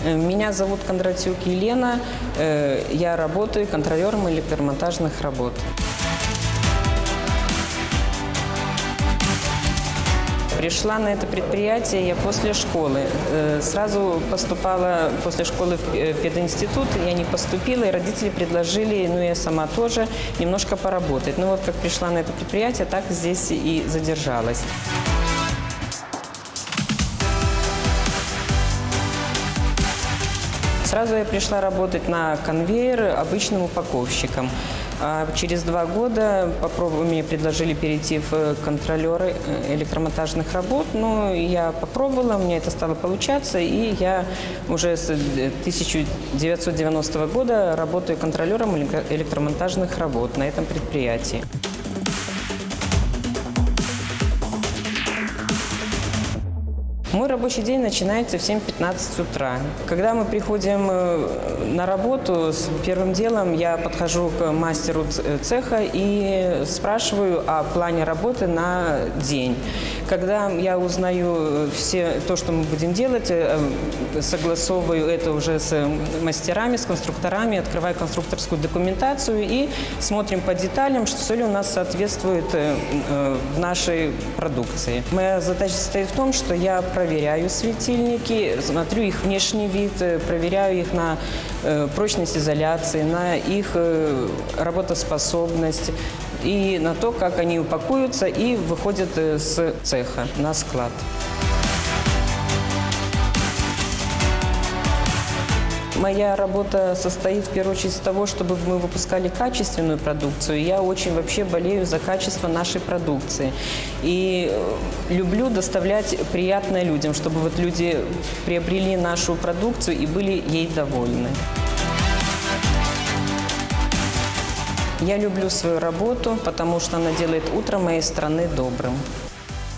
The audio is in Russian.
Меня зовут Кондратюк Елена. Я работаю контролером электромонтажных работ. Пришла на это предприятие я после школы. Сразу поступала после школы в пединститут. Я не поступила, и родители предложили, ну я сама тоже, немножко поработать. Ну вот как пришла на это предприятие, так здесь и задержалась. Сразу я пришла работать на конвейер обычным упаковщиком. А через 2 года мне предложили перейти в контролеры электромонтажных работ. Ну, я попробовала, у меня это стало получаться, и я уже с 1990 года работаю контролером электромонтажных работ на этом предприятии. Мой рабочий день начинается в 7:15 утра. Когда мы приходим на работу, первым делом я подхожу к мастеру цеха и спрашиваю о плане работы на день. Когда я узнаю то, что мы будем делать, согласовываю это уже с мастерами, с конструкторами, открываю конструкторскую документацию и смотрим по деталям, что все ли у нас соответствует нашей продукции. Моя задача состоит в том, что я проверяю светильники, смотрю их внешний вид, проверяю их на прочность изоляции, на их работоспособность и на то, как они упакуются и выходят с цеха на склад. Моя работа состоит в первую очередь из того, чтобы мы выпускали качественную продукцию. Я очень вообще болею за качество нашей продукции. И люблю доставлять приятное людям, чтобы вот люди приобрели нашу продукцию и были ей довольны. Я люблю свою работу, потому что она делает утро моей страны добрым.